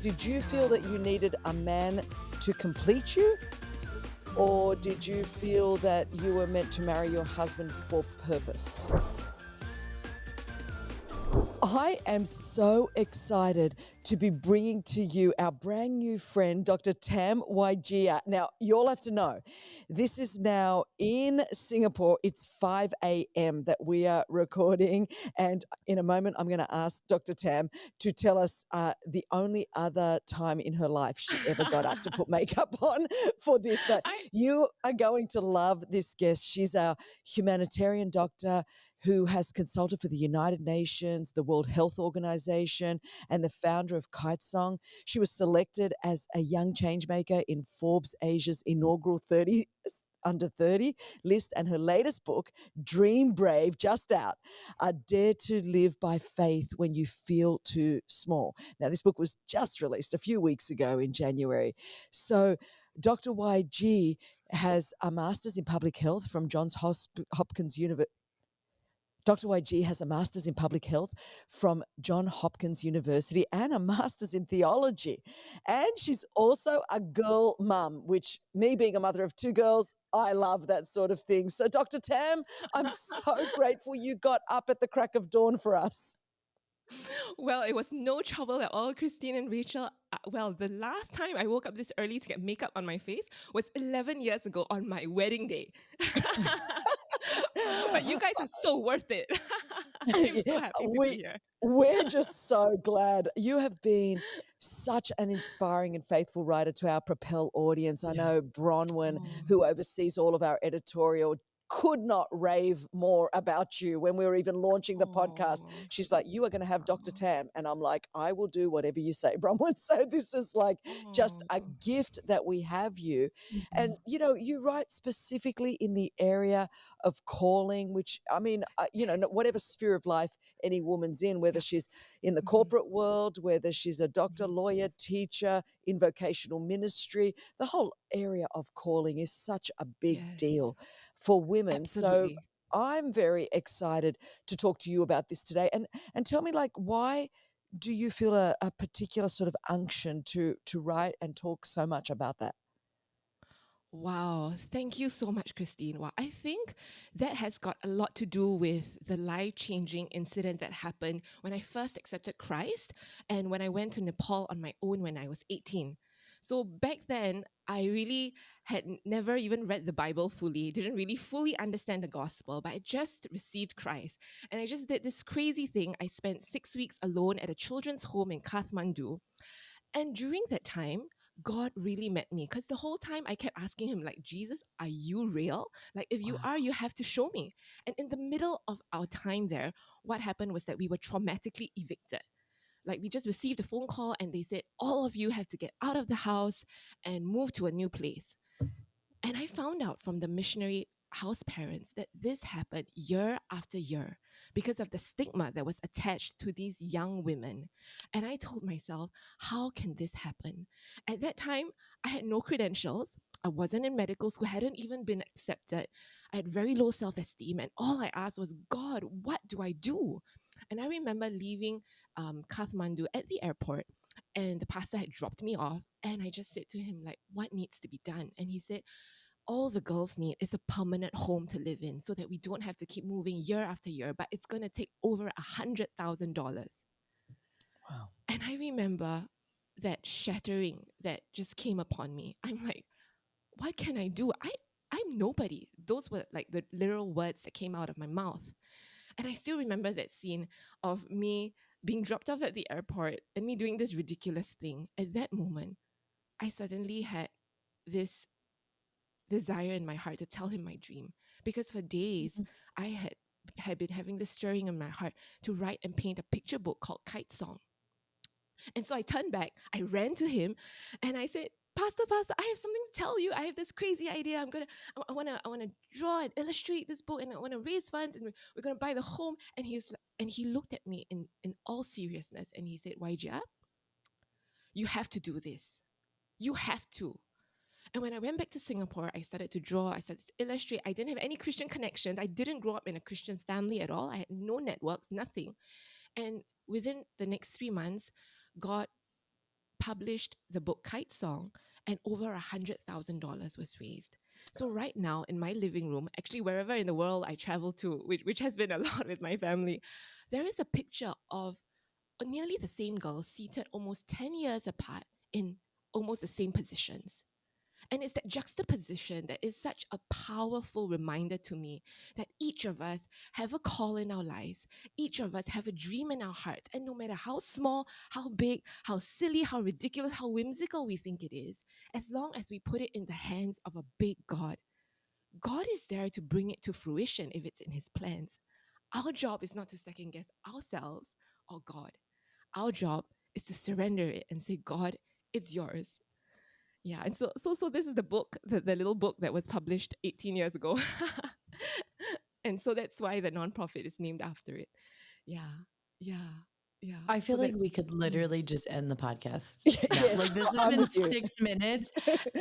did you feel that you needed a man to complete you? Or did you feel that you were meant to marry your husband for purpose? I am so excited to be bringing to you our brand new friend, Dr. Tam Wai Jia. Now, you all have to know, this is now in Singapore. It's 5 a.m. that we are recording. And in a moment, I'm going to ask Dr. Tam to tell us the only other time in her life she ever got up to put makeup on for this. But I you are going to love this guest. She's our humanitarian doctor who has consulted for the United Nations, the World Health Organization, and the founder of Kitesong. She was selected as a young changemaker in Forbes Asia's inaugural 30 under 30 list, and her latest book, Dream Brave, just out, Dare to Live by Faith When You Feel Too Small. Now, this book was just released a few weeks ago in January. So Dr. YG has a master's in public health from Johns Hopkins University. Dr. YG has a master's in public health from Johns Hopkins University and a master's in theology. And she's also a girl mum, which, me being a mother of two girls, I love that sort of thing. So, Dr. Tam, I'm so grateful you got up at the crack of dawn for us. well, it was no trouble at all, Christine and Rachel. Well, the last time I woke up this early to get makeup on my face was 11 years ago on my wedding day. But you guys are so worth it. I'm so happy to be here. We're just so glad. You have been such an inspiring and faithful writer to our Propel audience. I know Bronwyn, who oversees all of our editorial, could not rave more about you when we were even launching the podcast. She's like, you are going to have Dr. Tam. And I'm like, I will do whatever you say, Bronwyn. So this is like just a gift that we have you. And, you know, you write specifically in the area of calling, which, I mean, whatever sphere of life any woman's in, whether she's in the corporate world, whether she's a doctor, lawyer, teacher, in vocational ministry, the whole area of calling is such a big deal for women. Absolutely. So I'm very excited to talk to you about this today. And tell me, like, why do you feel a particular sort of unction to write and talk so much about that? Wow. Thank you so much, Christine. Wow. I think that has got a lot to do with the life-changing incident that happened when I first accepted Christ and when I went to Nepal on my own when I was 18. So back then, I really had never even read the Bible fully, didn't really fully understand the gospel, but I just received Christ. And I just did this crazy thing. I spent 6 weeks alone at a children's home in Kathmandu. And during that time, God really met me because the whole time I kept asking him, like, Jesus, are you real? Like, if you are, you have to show me. And in the middle of our time there, what happened was that we were traumatically evicted. Like, we just received a phone call and they said, all of you have to get out of the house and move to a new place. And I found out from the missionary house parents that this happened year after year because of the stigma that was attached to these young women. And I told myself, how can this happen? At that time, I had no credentials. I wasn't in medical school, hadn't even been accepted. I had very low self-esteem. And all I asked was, God, what do I do? And I remember leaving Kathmandu at the airport, and the pastor had dropped me off. And I just said to him, like, what needs to be done? And he said, all the girls need is a permanent home to live in so that we don't have to keep moving year after year, but it's going to take over $100,000. Wow. And I remember that shattering that just came upon me. I'm like, what can I do? I'm nobody. Those were like the literal words that came out of my mouth. And I still remember that scene of me being dropped off at the airport and me doing this ridiculous thing. At that moment, I suddenly had this desire in my heart to tell him my dream. Because for days, I had been having this stirring in my heart to write and paint a picture book called Kitesong. And so I turned back, I ran to him, and I said, Pastor, I have something to tell you. I have this crazy idea. I wanna draw and illustrate this book, and I wanna raise funds, and we're gonna buy the home. And he looked at me in all seriousness, and he said, Wai Jia, you have to do this. You have to. And when I went back to Singapore, I started to draw, I started to illustrate. I didn't have any Christian connections. I didn't grow up in a Christian family at all. I had no networks, nothing. And within the next 3 months, God published the book Kite Song, and over $100,000 was raised. So right now in my living room, actually wherever in the world I travel to, which has been a lot with my family, there is a picture of nearly the same girls seated almost 10 years apart in almost the same positions. And it's that juxtaposition that is such a powerful reminder to me that each of us have a call in our lives. Each of us have a dream in our hearts. And no matter how small, how big, how silly, how ridiculous, how whimsical we think it is, as long as we put it in the hands of a big God, God is there to bring it to fruition if it's in his plans. Our job is not to second guess ourselves or God. Our job is to surrender it and say, God, it's yours. Yeah, and so this is the book, the little book that was published 18 years ago. And so that's why the nonprofit is named after it. Yeah, yeah, yeah. I So feel like that, we could mm, literally just end the podcast now. Yes, Like this has I'm been with you. 6 minutes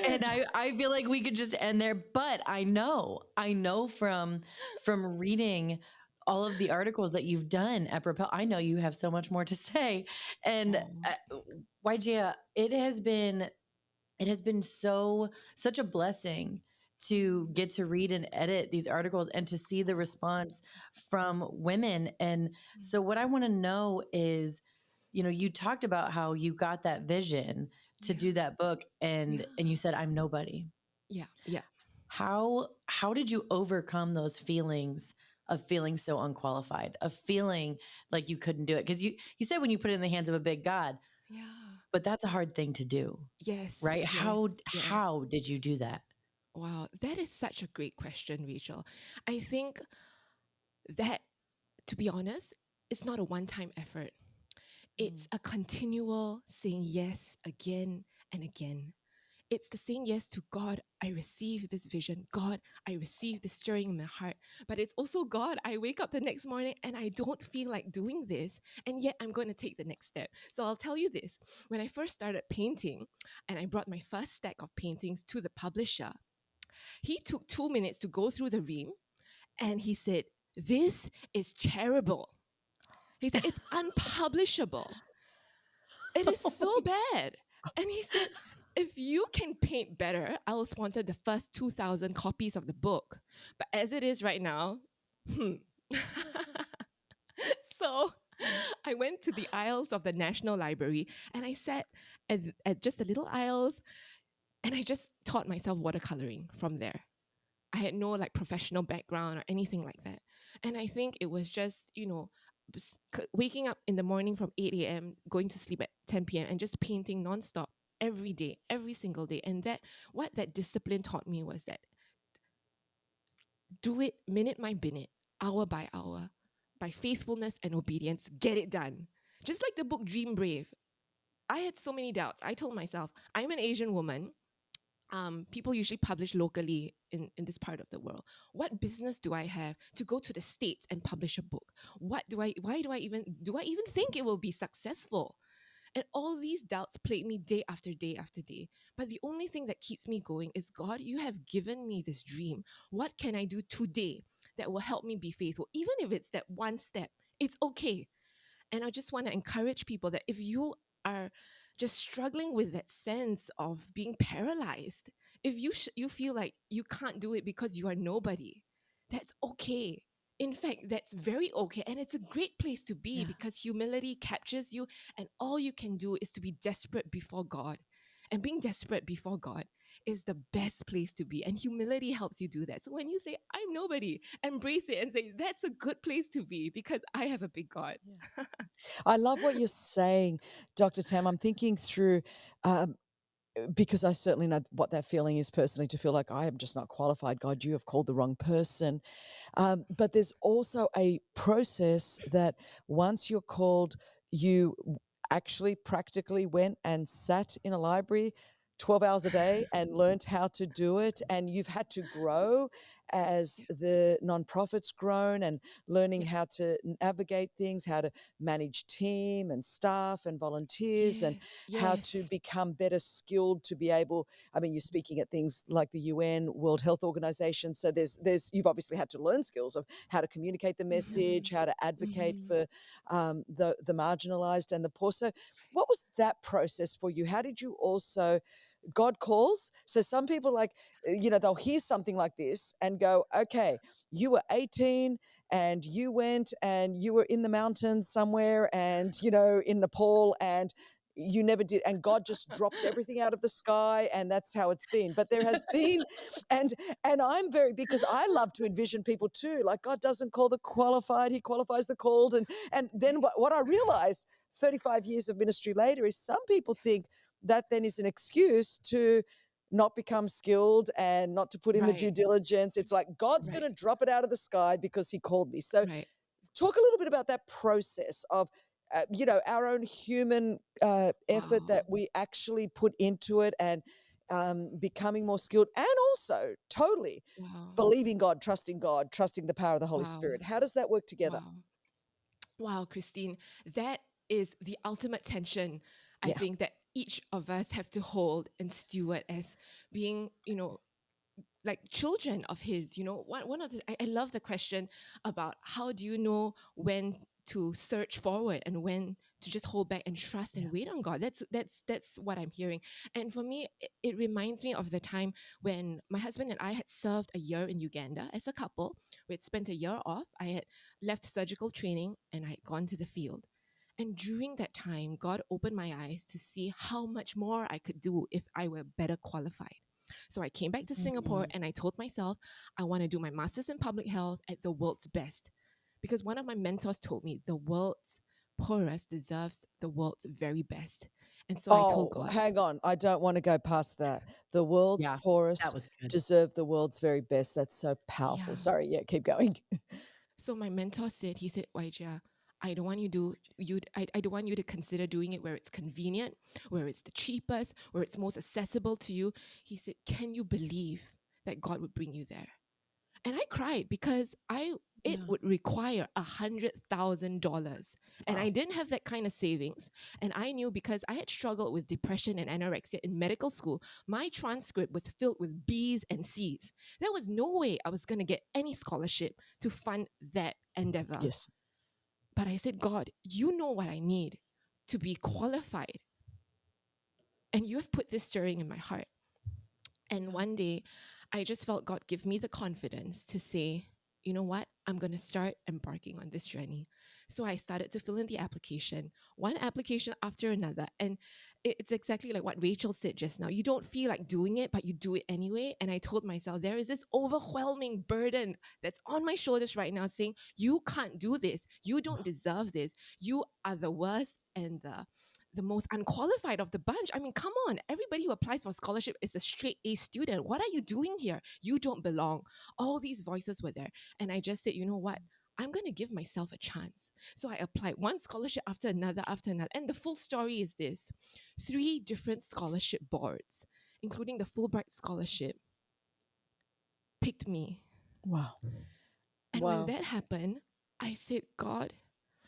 and I feel like we could just end there. But I know from reading all of the articles that you've done at Propel, I know you have so much more to say. And oh, YJ, it has been such a blessing to get to read and edit these articles and to see the response from women. And mm, so what I want to know is, you talked about how you got that vision to yeah, do that book yeah, and you said I'm nobody. yeah, yeah, How did you overcome those feelings of feeling so unqualified, of feeling like you couldn't do it? Because you said when you put it in the hands of a big God, yeah. but that's a hard thing to do. Yes, Right? yes, yes. How did you do that? Wow, that is such a great question, Rachel. I think that, to be honest, it's not a one time effort. Mm. It's a continual saying yes again and again. It's the saying yes to God, I receive this vision. God, I receive this stirring in my heart. But it's also God, I wake up the next morning and I don't feel like doing this. And yet I'm going to take the next step. So I'll tell you this. When I first started painting and I brought my first stack of paintings to the publisher, he took 2 minutes to go through the ream and he said, "This is terrible." He said, "It's unpublishable. It is so bad." And he said, "If you can paint better, I will sponsor the first 2,000 copies of the book. But as it is right now, hmm." So I went to the aisles of the National Library and I sat at just the little aisles and I just taught myself watercoloring from there. I had no like professional background or anything like that. And I think it was just, waking up in the morning from 8 a.m., going to sleep at 10 p.m., and just painting nonstop every day, every single day. And what that discipline taught me was that do it minute by minute, hour by hour, by faithfulness and obedience, get it done. Just like the book Dream Brave. I had so many doubts. I told myself, I'm an Asian woman. People usually publish locally in this part of the world. What business do I have to go to the States and publish a book? Why do I even think it will be successful? And all these doubts plague me day after day after day. But the only thing that keeps me going is, God, you have given me this dream. What can I do today that will help me be faithful? Even if it's that one step, it's okay. And I just want to encourage people that if you are just struggling with that sense of being paralyzed, if you feel like you can't do it because you are nobody, that's okay. In fact, that's very okay. And it's a great place to be Yeah. because humility captures you, and all you can do is to be desperate before God. And being desperate before God is the best place to be. And humility helps you do that. So when you say, I'm nobody, embrace it and say, that's a good place to be because I have a big God. Yeah. I love what you're saying, Dr. Tam. I'm thinking through because I certainly know what that feeling is personally, to feel like I am just not qualified. God, you have called the wrong person. But there's also a process that once you're called, you actually practically went and sat in a library, 12 hours a day and learned how to do it, and you've had to grow as Yeah. the nonprofit's grown, and learning Yeah. how to navigate things, how to manage team and staff and volunteers, and Yes. how to Yes. become better skilled to be able, I mean, you're speaking at things like the UN, World Health Organization, so there's you've obviously had to learn skills of how to communicate the message, how to advocate for the marginalized and the poor. So what was that process for you? How did you also, God calls. So some people like, they'll hear something like this and go, okay, you were 18 and you went and you were in the mountains somewhere and, in Nepal, and you never did, and God just dropped everything out of the sky, and that's how it's been. But there has been, and I'm very, because I love to envision people too, like God doesn't call the qualified, he qualifies the called. And then what I realized 35 years of ministry later is some people think that then is an excuse to not become skilled and not to put in the due Right. diligence. It's like God's going Right. to drop it out of the sky because he called me. So Right. talk a little bit about that process of our own human effort Wow. that we actually put into it, and becoming more skilled, and also totally Wow. believing God, trusting the power of the Holy Wow. Spirit. How does that work together? Wow. Wow, Christine, that is the ultimate tension, I Yeah. think, that each of us have to hold and steward as being, like children of his. One of the, I love the question about how do you know when to search forward and when to just hold back and trust Yeah. and wait on God. That's what I'm hearing. And for me, it reminds me of the time when my husband and I had served a year in Uganda as a couple. We had spent a year off. I had left surgical training and I had gone to the field. And during that time, God opened my eyes to see how much more I could do if I were better qualified. So I came back to Singapore Mhm. and I told myself I want to do my master's in public health at the world's best. Because one of my mentors told me the world's poorest deserves the world's very best. And so I told Oh, God, hang on. I don't want to go past that. The world's Yeah, that poorest was good. deserve the world's very best. That's so powerful. yeah. Sorry. Yeah, keep going. So my mentor said, he said, Wai Jia, I don't want I don't want you to consider doing it where it's convenient, where it's the cheapest, where it's most accessible to you. He said, can you believe that God would bring you there? And I cried because it Yeah. would require $100,000. And I Wow. didn't have that kind of savings. And I knew because I had struggled with depression and anorexia in medical school, my transcript was filled with B's and C's. There was no way I was going to get any scholarship to fund that endeavor. Yes. But I said, God, you know what I need to be qualified. And you have put this stirring in my heart. And one day, I just felt God give me the confidence to say, you know what? I'm going to start embarking on this journey. So I started to fill in the application, one application after another. And it's exactly like what Rachel said just now. You don't feel like doing it, but you do it anyway. And I told myself, there is this overwhelming burden that's on my shoulders right now saying, you can't do this. You don't deserve this. You are the worst and the most unqualified of the bunch. I mean, come on. Everybody who applies for scholarship is a straight A student. What are you doing here? You don't belong. All these voices were there. And I just said, you know what? I'm going to give myself a chance. So I applied one scholarship after another, after another. And the full story is this: 3 different scholarship boards, including the Fulbright scholarship, picked me. Wow. And when Wow. that happened, I said, God,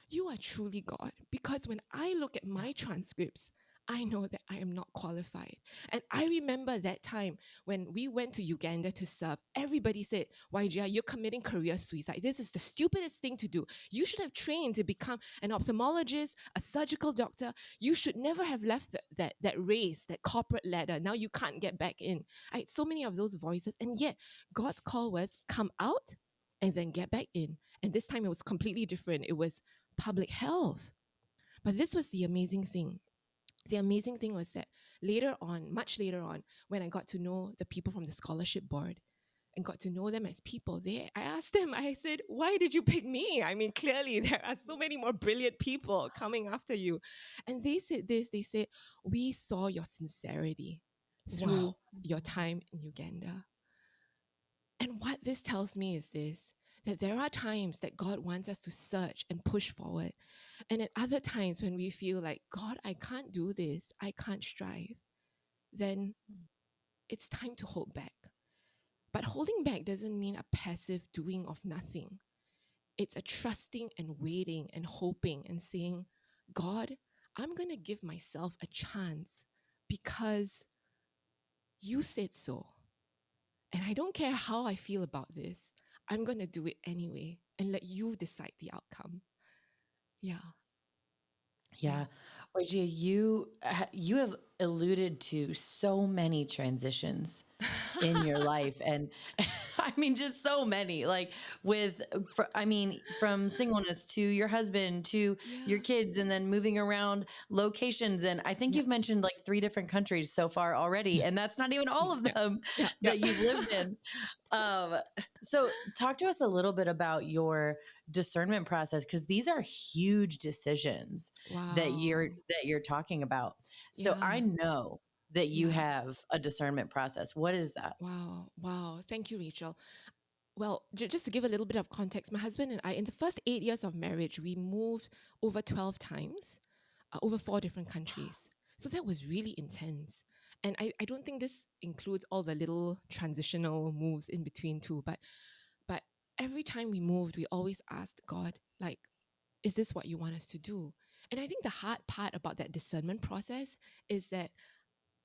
you are truly God. Because when I look at my transcripts, I know that I am not qualified. And I remember that time when we went to Uganda to serve, everybody said, Wai Jia, you're committing career suicide. This is the stupidest thing to do. You should have trained to become an ophthalmologist, a surgical doctor. You should never have left that race, that corporate ladder. Now you can't get back in. I had so many of those voices. And yet God's call was come out and then get back in. And this time it was completely different. It was public health. But this was the amazing thing. The amazing thing was that later on, much later on, when I got to know the people from the scholarship board and got to know them as people, I asked them, I said, why did you pick me? I mean, clearly there are so many more brilliant people coming after you. And they said this, they said, we saw your sincerity through Wow. your time in Uganda. And what this tells me is this, that there are times that God wants us to search and push forward. And at other times when we feel like, God, I can't do this, I can't strive. then it's time to hold back. But holding back doesn't mean a passive doing of nothing. It's a trusting and waiting and hoping and saying, God, I'm going to give myself a chance because you said so. And I don't care how I feel about this. I'm going to do it anyway and let you decide the outcome. Yeah. Yeah. Wajia, you have alluded to so many transitions in your life, and I mean just so many, like from singleness to your husband to your Yeah. kids, and then moving around locations, and I think Yeah. you've mentioned like 3 different countries so far already, and that's not even all of Yeah. them Yeah. Yeah. that you've lived in. Um, so talk to us a little bit about your discernment process, because these are huge decisions Wow. that you're talking about. So Yeah. I know that you Yeah. have a discernment process. What is that? Wow. Wow. Thank you, Rachel. Well, just to give a little bit of context, my husband and I, in the first 8 years of marriage, we moved over 12 times, over 4 different countries. So that was really intense. And I don't think this includes all the little transitional moves in between too, but every time we moved, we always asked God, like, is this what you want us to do? And I think the hard part about that discernment process is that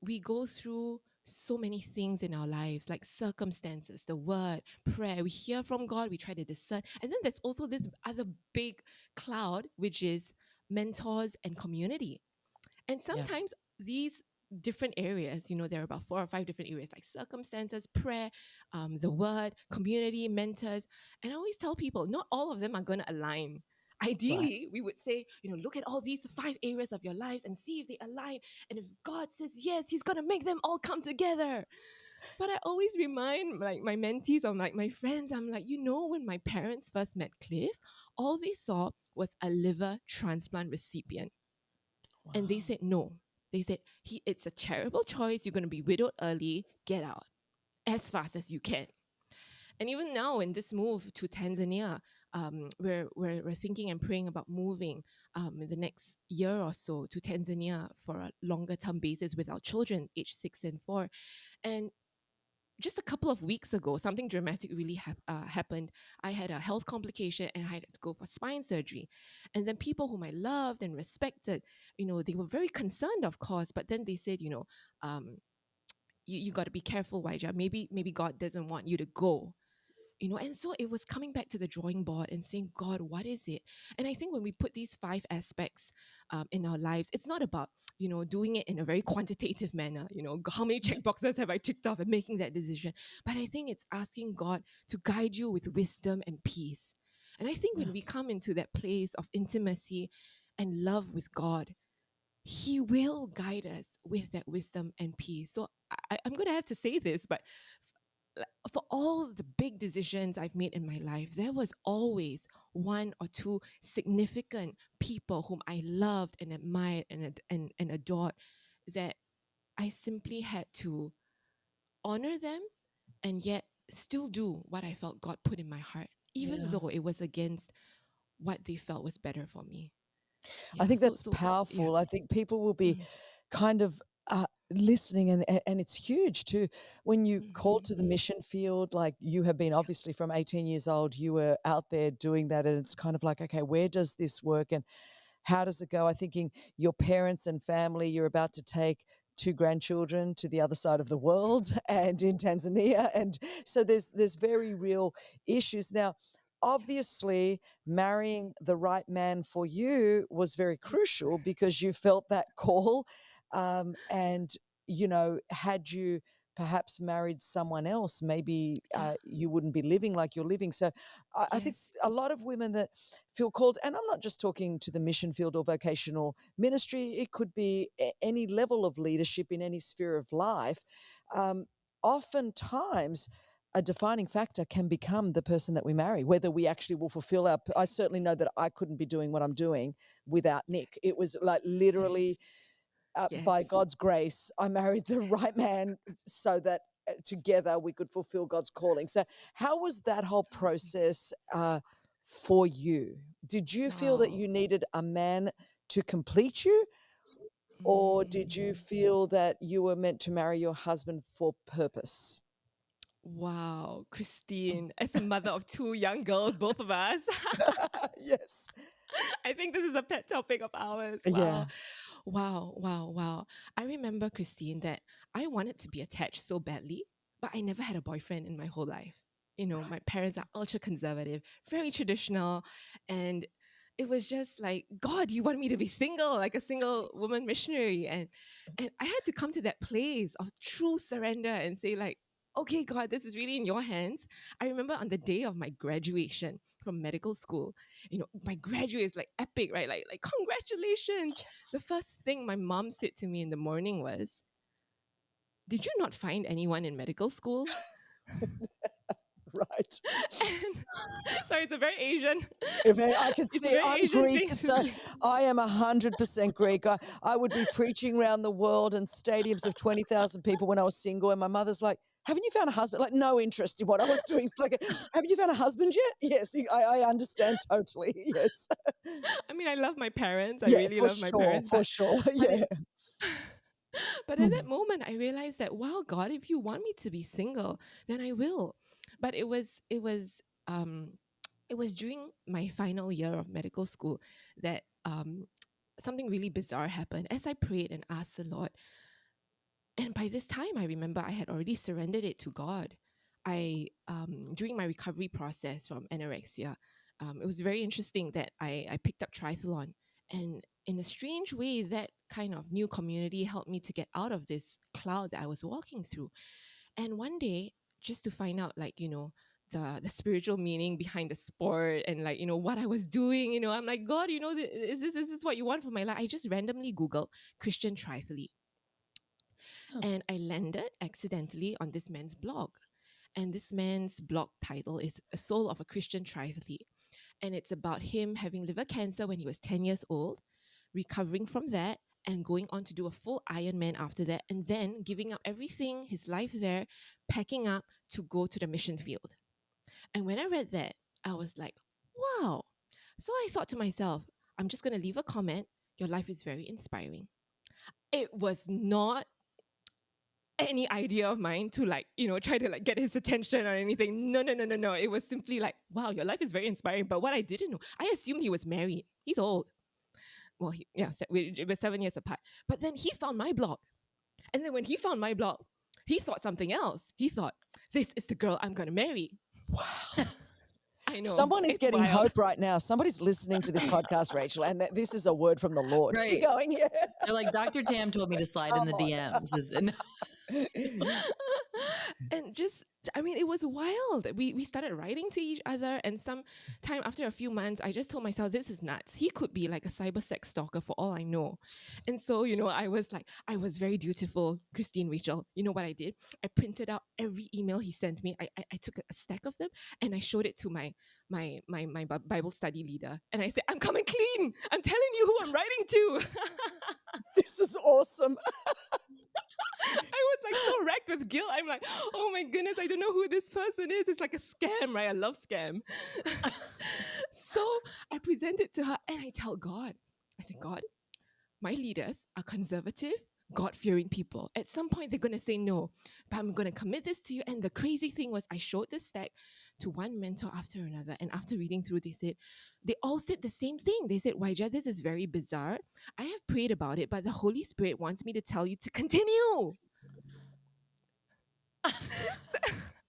we go through so many things in our lives, like circumstances, the word, prayer. We hear from God, we try to discern. And then there's also this other big cloud, which is mentors and community. And Yeah. sometimes these different areas, there are about 4 or 5 different areas like circumstances, prayer, the word, community, mentors. And I always tell people, not all of them are going to align. Right. Ideally, we would say, look at all these 5 areas of your lives and see if they align. And if God says yes, He's going to make them all come together. But I always remind like my mentees or like my friends, I'm like, when my parents first met Cliff, all they saw was a liver transplant recipient. And they Wow. said no. They said it's a terrible choice. You're going to be widowed early. Get out as fast as you can. And even now, in this move to Tanzania, we're thinking and praying about moving in the next year or so to Tanzania for a longer term basis with our children, aged 6 and 4. And just a couple of weeks ago, something dramatic really happened. I had a health complication and I had to go for spine surgery. And then people whom I loved and respected, they were very concerned, of course, but then they said, um, you got to be careful, Waija. Maybe God doesn't want you to go. And so it was coming back to the drawing board and saying, God, what is it? And I think when we put these 5 aspects in our lives, it's not about doing it in a very quantitative manner. How many Yeah. check boxes have I ticked off and making that decision? But I think it's asking God to guide you with wisdom and peace. And I think Yeah. when we come into that place of intimacy and love with God, He will guide us with that wisdom and peace. So I'm going to have to say this, but for all the big decisions I've made in my life, there was always 1 or 2 significant people whom I loved and admired and adored that I simply had to honor them and yet still do what I felt God put in my heart, even Yeah. though it was against what they felt was better for me. I Yeah. think So that's so yeah. powerful. I think people will be Mm, kind of listening, and it's huge too when you call mhm. to the mission field. Like you have been obviously from 18 years old, you were out there doing that, and it's kind of like, okay, where does this work and how does it go? I'm thinking your parents and family, you're about to take 2 grandchildren to the other side of the world and in Tanzania. And so there's very real issues. Now, obviously, marrying the right man for you was very Yeah. crucial because you felt that call. And, had you perhaps married someone else, maybe Yeah. you wouldn't be living like you're living. So I think Yes. a lot of women that feel called, and I'm not just talking to the mission field or vocational ministry, it could be any level of leadership in any sphere of life. Um, Oftentimes, a defining factor can become the person that we marry, whether we actually will fulfill our. I certainly know that I couldn't be doing what I'm doing without Nick. It was like literally Yes. by Yes. God's grace, I married the right man so that together we could fulfill God's calling. So, how was that whole Absolutely. process for you? Did you feel that Wow. you needed a man to complete you? or did you Mm. feel that you were meant to marry your husband for purpose? Wow, Christine, as a mother of two young girls, both of us, Yes. I think this is a pet topic of ours. Yeah. Wow. Wow, wow, wow. I remember, Christine, that I wanted to be attached so badly, but I never had a boyfriend in my whole life. You know, my parents are ultra conservative, very traditional, and it was just like, God, you want me to be single, like a single woman missionary. And I had to come to that place of true surrender and say, like, okay, God, this is really in your hands. I remember on the day of my graduation from medical school, you know, my graduate is like epic, right? Like congratulations. Yes. The first thing my mom said to me in the morning was, "Did you not find anyone in medical school?" Right. And sorry, it's a very Asian, If I can it's a see, very I'm Asian Greek, thing to so say. I am 100% Greek. I would be preaching around the world in stadiums of 20,000 people when I was single, and my mother's like, "Haven't you found a husband?" Like, no interest in what I was doing. It's like, "Haven't you found a husband yet?" Yes, I understand totally. Yes. I mean, I love my parents. I Yeah, really love my parents, for sure. but Yeah. but at that moment I realized that, wow, God, if you want me to be single, then I will. But um it was during my final year of medical school that something really bizarre happened as I prayed and asked the Lord. And by this time, I remember I had already surrendered it to God. I during my recovery process from anorexia, it was very interesting that I picked up triathlon, and in a strange way, that kind of new community helped me to get out of this cloud that I was walking through. And one day, just to find out, like, you know, the spiritual meaning behind the sport and, like, you know, what I was doing, you know, I'm like, God, you know, is this what you want for my life? I just randomly Googled Christian triathlete, and I landed accidentally on this man's blog. And this man's blog title is A Soul of a Christian Triathlete. And it's about him having liver cancer when he was 10 years old, recovering from that, and going on to do a full Ironman after that, and then giving up everything, his life there, packing up to go to the mission field. And when I read that, I was like, wow. So I thought to myself, I'm just going to leave a comment. Your life is very inspiring. It was not any idea of mine to, like, you know, try to like get his attention or anything. No, no, no, no, no. It was simply like, wow, your life is very inspiring. But what I didn't know, I assumed he was married. He's old. Well, it was 7 years apart. But then he found my blog. And then when he found my blog, he thought something else. He thought, this is the girl I'm going to marry. Wow. I know. Someone is It's getting wild. hope right now. Somebody's listening to this podcast, Rachel, and this is a word from the Lord. Keep Right. going. Yeah. They're like, Dr. Tam told me to slide in Come the on. DMs. And just, I mean, it was wild. We started writing to each other, and some time after a few months, I just told myself, this is nuts. He could be like a cyber sex stalker for all I know. And so, you know, I was very dutiful, Christine, Rachel. You know what I did? I printed out every email he sent me. I took a stack of them, and I showed it to my Bible study leader, and I said, I'm coming clean. I'm telling you who I'm writing to. This is awesome. I was like so wrecked with guilt. I'm like, oh my goodness, I don't know who this person is. It's like a scam, right? I love scam. So I present it to her, and I tell God, I said, God, my leaders are conservative, God-fearing people. At some point, they're going to say no, but I'm going to commit this to you. And the crazy thing was, I showed this stack to one mentor after another. And after reading through, they all said the same thing. They said, Wai Jia, this is very bizarre. I have prayed about it, but the Holy Spirit wants me to tell you to continue.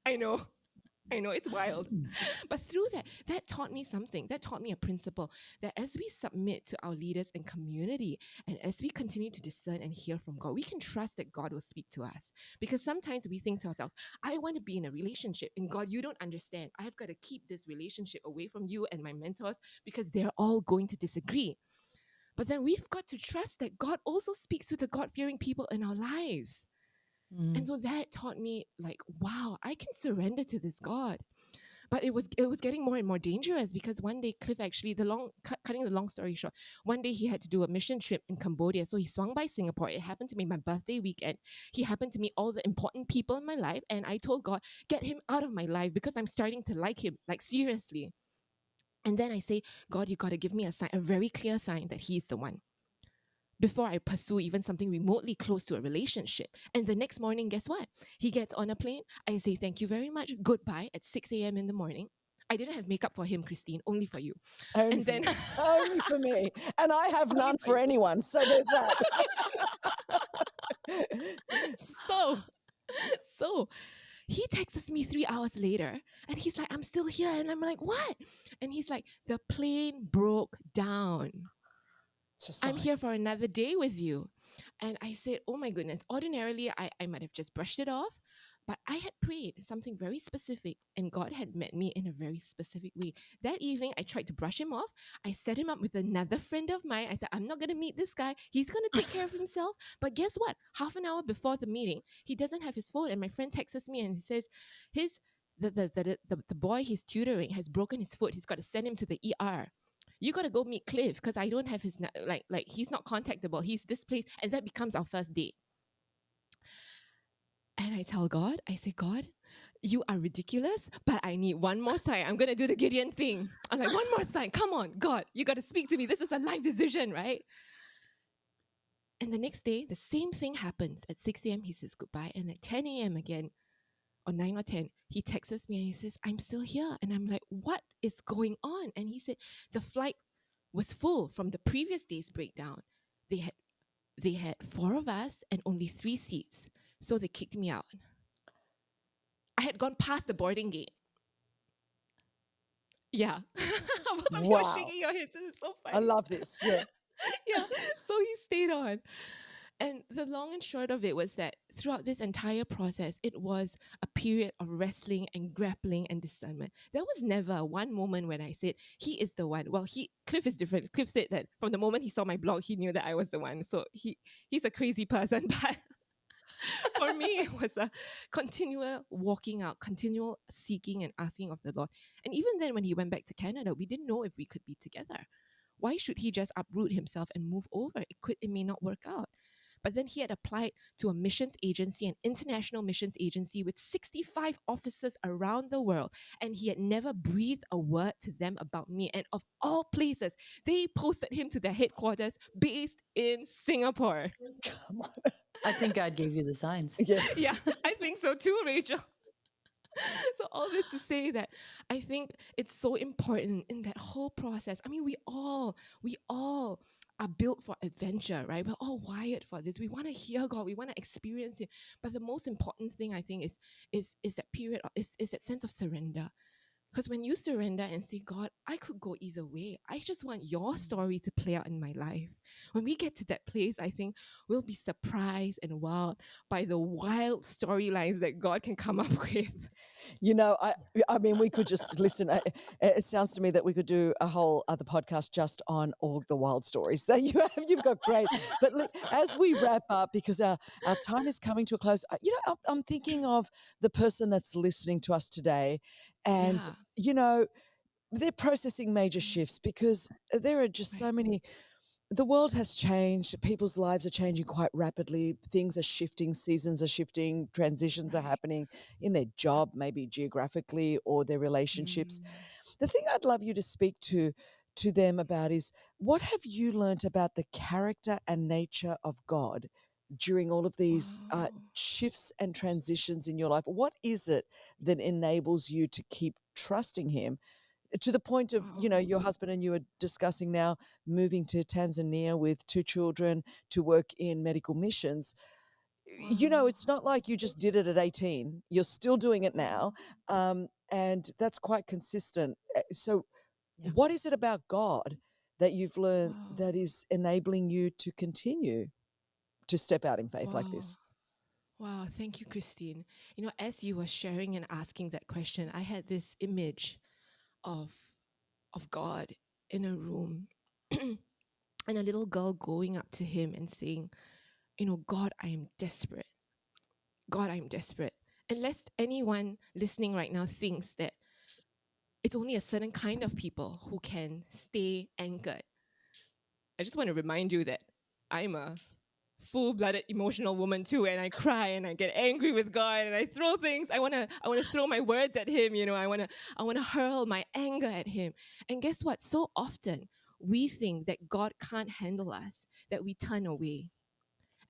I know, it's wild. But through that taught me something. That taught me a principle that as we submit to our leaders and community, and as we continue to discern and hear from God, we can trust that God will speak to us. Because sometimes we think to ourselves, I want to be in a relationship, and God, you don't understand. I have got to keep this relationship away from you and my mentors because they're all going to disagree. But then we've got to trust that God also speaks to the God-fearing people in our lives. And so that taught me, like, wow, I can surrender to this God. But it was getting more and more dangerous because one day Cliff actually, cutting the long story short, one day he had to do a mission trip in Cambodia. So he swung by Singapore. It happened to be my birthday weekend. He happened to meet all the important people in my life. And I told God, get him out of my life because I'm starting to like him, like seriously. And then I say, God, you got to give me a sign, a very clear sign that he's the one. before I pursue even something remotely close to a relationship. And the next morning, guess what? He gets on a plane. I say, thank you very much. Goodbye at 6 a.m. in the morning. I didn't have makeup for him, Christine, only for you. Only And for then me. Only for me. And I have only none for for you. anyone. So there's that. So he texts me 3 hours later and he's like, I'm still here. And I'm like, what? And he's like, the plane broke down. It's a sign. I'm here for another day with you. And I said, oh my goodness, ordinarily I might have just brushed it off, but I had prayed something very specific and God had met me in a very specific way. That evening, I tried to brush him off. I set him up with another friend of mine. I said, I'm not going to meet this guy. He's going to take care of himself. But guess what? Half an hour before the meeting, he doesn't have his phone. And my friend texts me and he says, the boy he's tutoring has broken his foot. He's got to send him to the ER. You got to go meet Cliff because I don't have his, like he's not contactable. He's this place. And that becomes our first date. And I tell God, I say, God, you are ridiculous, but I need one more sign. I'm going to do the Gideon thing. I'm like, one more sign. Come on, God, you got to speak to me. This is a life decision, right? And the next day, the same thing happens. At 6 a.m., he says goodbye. And at 10 a.m. again, or 9 or 10, he texts me and he says, I'm still here. And I'm like, what is going on? And he said, the flight was full from the previous day's breakdown. They had 4 of us and only 3 seats. So they kicked me out. I had gone past the boarding gate. Yeah. Wow. You're shaking your head. This is so funny. I love this. Yeah. Yeah. So he stayed on. And the long and short of it was that throughout this entire process, it was a period of wrestling and grappling and discernment. There was never one moment when I said, he is the one. Well, Cliff is different. Cliff said that from the moment he saw my blog, he knew that I was the one. So he's a crazy person, but for me, it was a continual walking out, continual seeking and asking of the Lord. And even then, when he went back to Canada, we didn't know if we could be together. Why should he just uproot himself and move over? It may not work out. But then he had applied to a missions agency, an international missions agency with 65 offices around the world. And he had never breathed a word to them about me. And of all places, they posted him to their headquarters based in Singapore. Come on. I think God gave you the signs. Yes. Yeah, I think so too, Rachel. So all this to say that I think it's so important in that whole process. I mean, we all are built for adventure, right? We're all wired for this. We want to hear God. We want to experience Him. But the most important thing, I think, is that period, is that sense of surrender. Because when you surrender and say, God, I could go either way. I just want your story to play out in my life. When we get to that place, I think we'll be surprised and wowed by the wild storylines that God can come up with. You know, I mean, we could just listen. It sounds to me that we could do a whole other podcast just on all the wild stories that you have. You've got great. But look, as we wrap up, because our time is coming to a close, I'm thinking of the person that's listening to us today. And, they're processing major shifts because there are just so many. The world has changed. People's lives are changing quite rapidly. Things are shifting. Seasons are shifting. Transitions are happening in their job, maybe geographically, or their relationships. The thing I'd love you to speak to them about is, what have you learnt about the character and nature of God during all of these shifts and transitions in your life? What is it that enables you to keep trusting Him? To the point of, your husband and you are discussing now moving to Tanzania with 2 children to work in medical missions. It's not like you just did it at 18. You're still doing it now. And that's quite consistent. So what is it about God that you've learned that is enabling you to continue to step out in faith like this? Wow, thank you, Christine. As you were sharing and asking that question, I had this image of God in a room and a little girl going up to him and saying, God, I am desperate. God, I am desperate. Unless anyone listening right now thinks that it's only a certain kind of people who can stay anchored, I just want to remind you that I'm a full-blooded emotional woman too, and I cry and I get angry with God and I throw things. I want to throw my words at Him. I want to hurl my anger at Him. And guess what? So often we think that God can't handle us, that we turn away.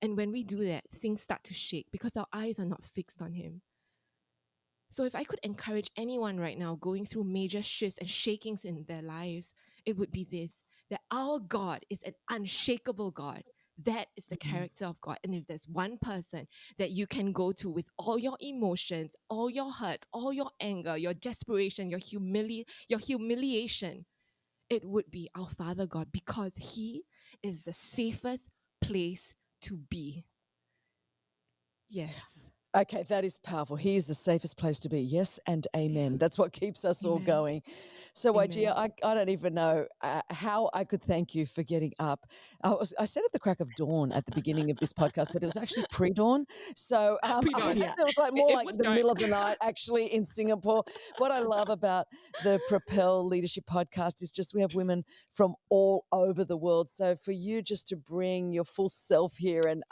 And when we do that, things start to shake because our eyes are not fixed on Him. So if I could encourage anyone right now going through major shifts and shakings in their lives, it would be this, that our God is an unshakable God. That is the character of God. And if there's one person that you can go to with all your emotions, all your hurts, all your anger, your desperation, your humiliation, it would be our Father God, because He is the safest place to be. Yes. Okay, that is powerful. He is the safest place to be. Yes and amen. Yeah. That's what keeps us all Amen. going. So, Wai Amen. Jia, I don't even know how I could thank you for getting up. I said at the crack of dawn at the beginning of this podcast, but it was actually pre-dawn. So Pre-dawn. it was like more It like was the dark. middle of the night, actually, in Singapore. What I love about the Propel Leadership Podcast is just we have women from all over the world. So for you just to bring your full self here and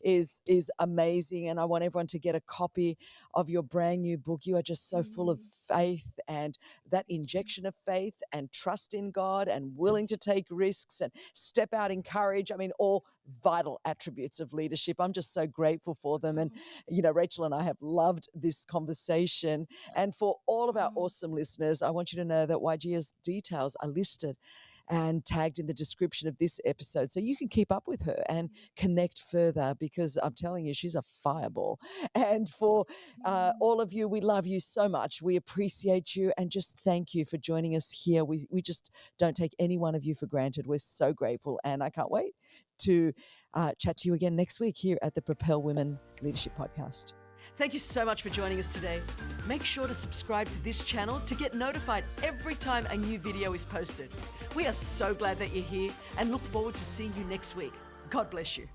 is amazing. And I want everyone to get a copy of your brand new book. You are just so full of faith, and that injection of faith and trust in God and willing to take risks and step out in courage. I mean, all vital attributes of leadership. I'm just so grateful for them. And, Rachel and I have loved this conversation. And for all of our awesome listeners, I want you to know that Wai Jia's details are listed and tagged in the description of this episode, so you can keep up with her and connect further, because I'm telling you, she's a fireball. And for all of you, we love you so much. We appreciate you, and just thank you for joining us here. We just don't take any one of you for granted. We're so grateful, and I can't wait to chat to you again next week here at the Propel Women Leadership Podcast. Thank you so much for joining us today. Make sure to subscribe to this channel to get notified every time a new video is posted. We are so glad that you're here and look forward to seeing you next week. God bless you.